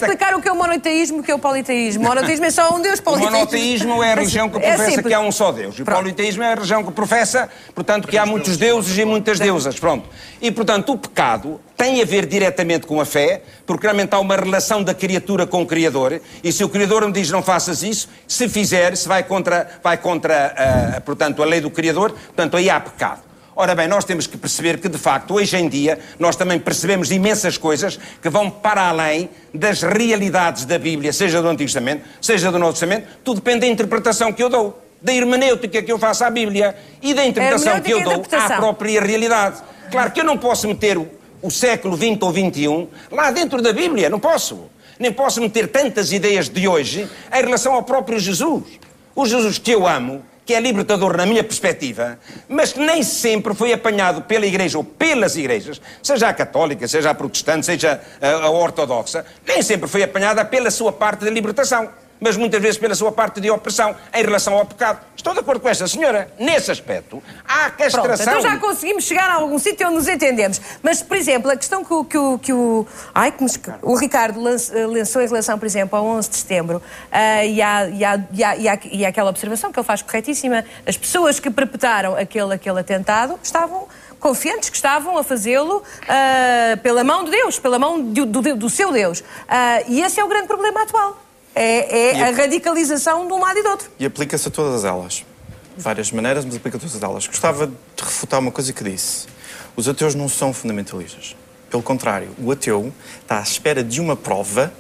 explicar o que é o monoteísmo e o que é o politeísmo. O monoteísmo é só um Deus, o monoteísmo é a religião que professa que há um só Deus. E o politeísmo é a religião que professa, portanto, que há muitos deuses e muitas deusas. Pronto. E, portanto, o pecado tem a ver diretamente com a fé, porque realmente há uma relação da criatura com o Criador, e se o Criador me diz não faças isso, se fizer, se vai contra portanto, a lei do Criador, portanto, aí há pecado. Ora bem, nós temos que perceber que, de facto, hoje em dia, nós também percebemos imensas coisas que vão para além das realidades da Bíblia, seja do Antigo Testamento, seja do Novo Testamento, tudo depende da interpretação que eu dou, da hermenêutica que eu faço à Bíblia e da interpretação que eu dou à própria realidade. Claro que eu não posso meter o século XX ou XXI lá dentro da Bíblia, não posso. Nem posso meter tantas ideias de hoje em relação ao próprio Jesus. O Jesus que eu amo, que é libertador na minha perspectiva, mas que nem sempre foi apanhado pela Igreja ou pelas igrejas, seja a católica, seja a protestante, seja a ortodoxa, nem sempre foi apanhada pela sua parte de libertação, mas muitas vezes pela sua parte de opressão em relação ao pecado. Estou de acordo com esta senhora. Nesse aspecto, há a castração... Pronto, então já conseguimos chegar a algum sítio onde nos entendemos. Mas, por exemplo, a questão que o Ricardo lançou em relação, por exemplo, ao 11 de setembro, e aquela observação que ele faz corretíssima, as pessoas que perpetraram aquele atentado estavam confiantes que estavam a fazê-lo pela mão de Deus, pela mão do seu Deus. E esse é o grande problema atual. É a radicalização de um lado e do outro. E aplica-se a todas elas. De várias maneiras, mas aplica a todas elas. Gostava de refutar uma coisa que disse. Os ateus não são fundamentalistas. Pelo contrário, o ateu está à espera de uma prova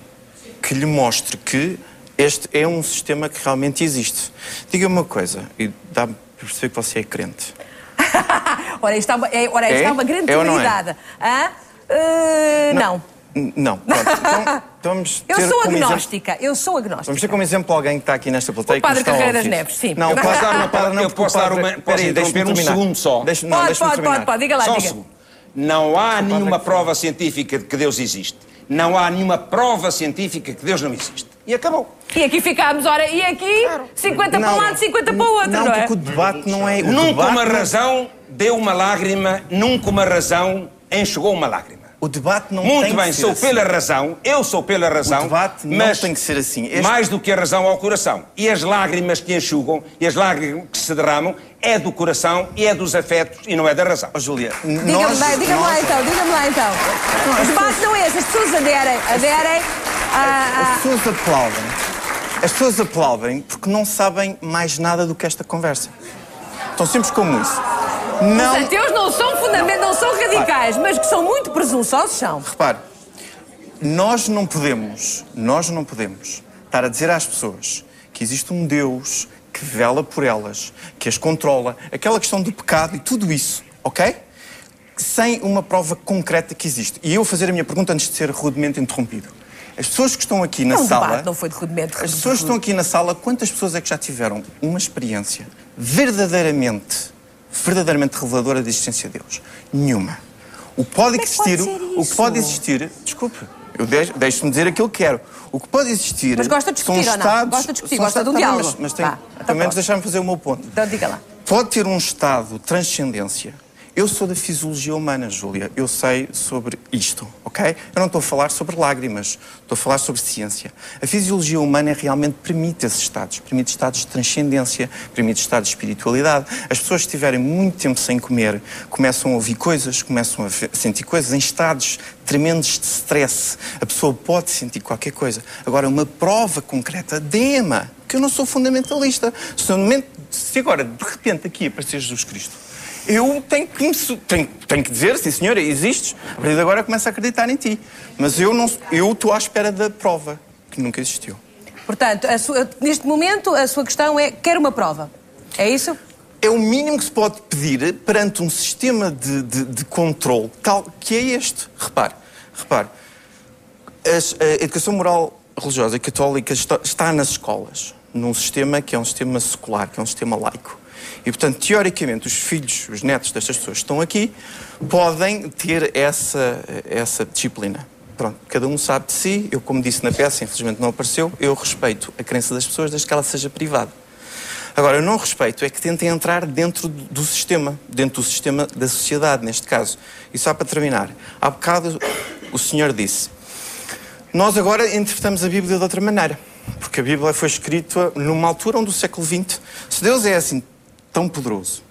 que lhe mostre que este é um sistema que realmente existe. Diga-me uma coisa, e dá-me para perceber que você é crente. Ora, isto é uma grande prioridade. Não. Não, pronto. Então, vamos ter eu sou agnóstica. Vamos ter como exemplo alguém que está aqui nesta plateia. O Padre Carreira das Neves, sim. Não, eu posso dar uma... Posso interromper um segundo só? Pode, diga lá. Só um segundo. Não há nenhuma prova científica de que Deus existe. Não há nenhuma prova científica que Deus não existe. E acabou. E aqui ficámos, e aqui 50 para um lado, 50 para o outro, não é? Porque o debate não é... Nunca uma razão deu uma lágrima, nunca uma razão enxugou uma lágrima. O debate não muito tem bem, que ser sou assim. pela razão, eu sou pela razão. O debate não tem que ser assim. Mais do que a razão ao coração. E as lágrimas que enxugam, e as lágrimas que se derramam, é do coração e é dos afetos e não é da razão. Júlia, diga-me lá então. O debate não é esse, as pessoas aderem As pessoas aplaudem porque não sabem mais nada do que esta conversa. Tão simples como isso. Os ateus não são radicais, mas que são muito presunçosos, são. Repare, nós não podemos estar a dizer às pessoas que existe um Deus que vela por elas, que as controla, aquela questão do pecado e tudo isso, ok? Sem uma prova concreta que existe. E eu fazer a minha pergunta antes de ser rudemente interrompido. As pessoas que estão aqui na sala... Debate, não foi de rudimento. As pessoas que estão aqui na sala, quantas pessoas é que já tiveram uma experiência verdadeiramente reveladora da existência de Deus? Nenhuma. O que pode existir... Desculpe, eu deixo-me dizer aquilo que quero. O que pode existir... Mas gosta de discutir ou não? Gosta de discutir, gosta de um diálogo. Mas tem, pelo menos deixar-me fazer o meu ponto. Então diga lá. Pode ter um estado de transcendência. Eu sou da fisiologia humana, Júlia. Eu sei sobre isto, ok? Eu não estou a falar sobre lágrimas. Estou a falar sobre ciência. A fisiologia humana realmente permite esses estados. Permite estados de transcendência, permite estados de espiritualidade. As pessoas que estiverem muito tempo sem comer começam a ouvir coisas, começam a sentir coisas em estados tremendos de stress. A pessoa pode sentir qualquer coisa. Agora, uma prova concreta, dê-me, que eu não sou fundamentalista. Se agora, de repente, aqui aparecer Jesus Cristo, eu tenho que dizer, sim senhora, existes, a partir de agora começo a acreditar em ti. Mas eu estou à espera da prova, que nunca existiu. Portanto, neste momento, a sua questão é, quer uma prova. É isso? É o mínimo que se pode pedir perante um sistema de controle tal que é este. Repare, a educação moral religiosa e católica está nas escolas, num sistema que é um sistema secular, que é um sistema laico. E, portanto, teoricamente, os filhos, os netos destas pessoas que estão aqui podem ter essa disciplina. Pronto, cada um sabe de si. Eu, como disse na peça, infelizmente não apareceu, eu respeito a crença das pessoas desde que ela seja privada. Agora, eu não respeito é que tentem entrar dentro do sistema da sociedade, neste caso. E só para terminar, há bocado o senhor disse, Nós agora interpretamos a Bíblia de outra maneira, porque a Bíblia foi escrita numa altura onde o século XX, se Deus é assim tão poderoso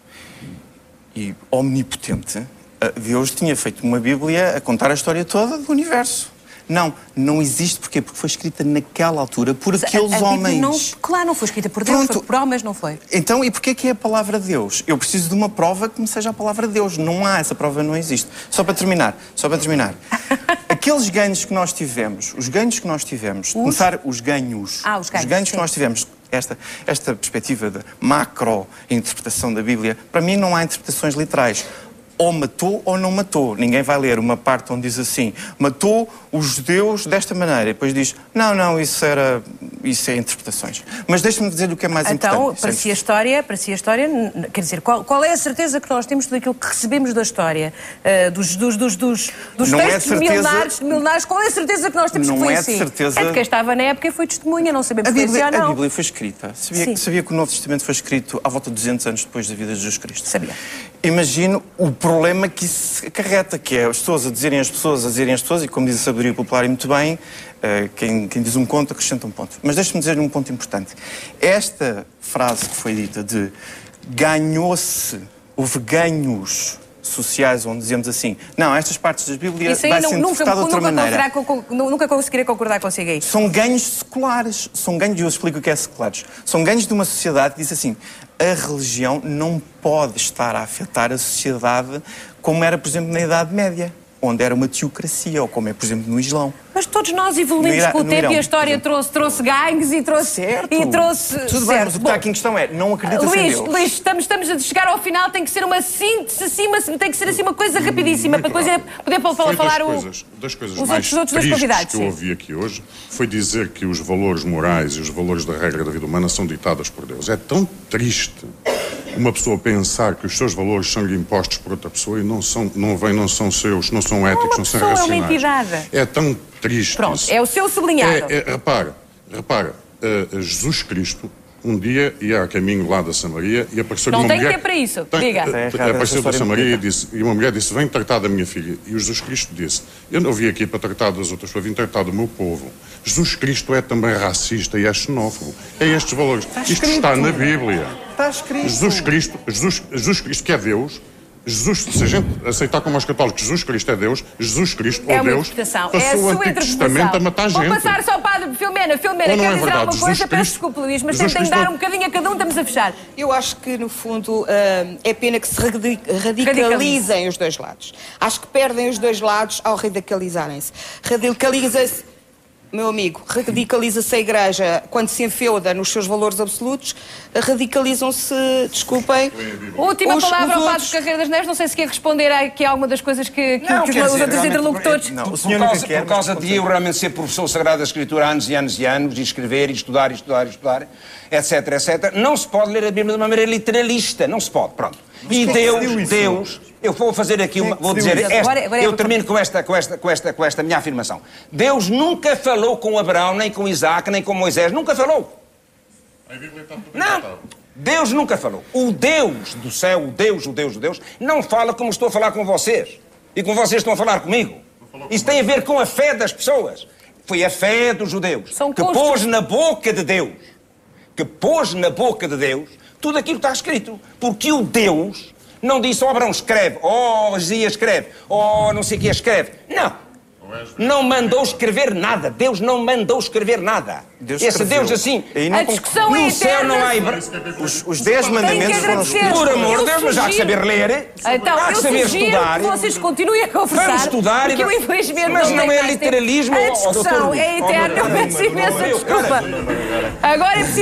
e omnipotente, Deus tinha feito uma Bíblia a contar a história toda do universo. Não existe. Porquê? Porque foi escrita naquela altura por aqueles homens. Claro, não foi escrita por Deus, foi por homens, não foi? Então, e porquê que é a palavra de Deus? Eu preciso de uma prova que me seja a palavra de Deus. Não há, essa prova não existe. Só para terminar. Aqueles ganhos que nós tivemos, começar os ganhos que nós tivemos, esta perspectiva de macro-interpretação da Bíblia, para mim não há interpretações literais. Ou matou ou não matou. Ninguém vai ler uma parte onde diz assim, matou os judeus desta maneira. E depois diz, não, isso é interpretações. Mas deixa-me dizer o que é mais importante. Então, para si a história, quer dizer, qual é a certeza que nós temos daquilo que recebemos da história? Dos textos milenares, qual é a certeza que nós temos que foi assim? É de quem estava na época e foi testemunha, não sabemos se foi ou não. A Bíblia foi escrita. Sabia que o Novo Testamento foi escrito à volta de 200 anos depois da vida de Jesus Cristo? Sabia. Imagino o problema que isso acarreta, que é as pessoas a dizerem às pessoas, e como diz a sabedoria popular e muito bem, quem diz um conto acrescenta um ponto. Mas deixe-me dizer um ponto importante. Esta frase que foi dita de houve ganhos sociais, onde dizemos assim, estas partes das Bíblias vai ser interpretado de outra maneira. Nunca conseguirei concordar consigo aí. São ganhos seculares. E eu explico o que é seculares. São ganhos de uma sociedade que diz assim, a religião não pode estar a afetar a sociedade como era, por exemplo, na Idade Média, onde era uma teocracia, ou como é, por exemplo, no Islão. Mas todos nós evoluímos com o tempo e a história trouxe gangues e trouxe... Tudo bem, mas o que está aqui em questão é, não acredita-se em Deus. Luís, estamos a chegar ao final, tem que ser uma síntese tem que ser assim uma coisa rapidíssima, para depois poder falar das coisas mais tristes que eu ouvi aqui hoje, foi dizer que os valores morais e os valores da regra da vida humana são ditadas por Deus. É tão triste uma pessoa pensar que os seus valores são-lhe impostos por outra pessoa e não são seus, não são éticos, não são racionais. É uma entidade. É tão triste. Pronto, isso. É o seu sublinhado. Repara, Jesus Cristo um dia ia a caminho lá da Samaria e apareceu-lhe uma mulher... Não tem tempo para isso, diga. Apareceu da Samaria e uma mulher disse, vem tratar da minha filha. E o Jesus Cristo disse, eu não vim aqui para tratar das outras pessoas, vim tratar do meu povo. Jesus Cristo é também racista e é xenófobo. É estes valores. Isto está na Bíblia. Está escrito. Jesus Cristo que é Deus... se a gente aceitar como aos católicos Jesus Cristo é Deus, Jesus Cristo ou Deus passou o Antigo Testamento a matar gente. Vou passar só para a Filomena. Filomena, quer dizer alguma coisa? Peço desculpa, Luís, mas tem que dar um bocadinho a cada um, estamos a fechar. Eu acho que, no fundo, é pena que se radicalizem os dois lados. Acho que perdem os dois lados ao radicalizarem-se. Radicaliza-se, meu amigo, radicaliza-se a Igreja quando se enfeuda nos seus valores absolutos, radicalizam-se, desculpem... Última palavra ao Padre Carreira das Neves, não sei se quer responder aqui a alguma das coisas que os outros interlocutores... Por causa de eu realmente ser professor Sagrada da Escritura há anos e anos e anos, e escrever, e estudar, etc. Não se pode ler a Bíblia de uma maneira literalista, não se pode, pronto. E Deus, eu vou fazer aqui vou dizer, eu termino com esta minha afirmação. Deus nunca falou com Abraão, nem com Isaac, nem com Moisés, nunca falou. Não, Deus nunca falou. O Deus do céu, o Deus, não fala como estou a falar com vocês. E como vocês estão a falar comigo. Isso tem a ver com a fé das pessoas. Foi a fé dos judeus que pôs na boca de Deus, tudo aquilo que está escrito. Porque o Deus não disse, Abraão escreve, Isaías escreve, não sei o que escreve. Não mandou escrever nada. Deus não mandou escrever nada. Esse Deus assim... A discussão é eterna. Os 10 mandamentos foram escritos. Por amor de Deus, mas há que saber ler. Então, há que saber estudar. Que vocês continuem a conversar. Vamos estudar. Porque eu, infelizmente, mas não é literalismo. A discussão é eterna. Eu peço imensa desculpa. Agora é preciso...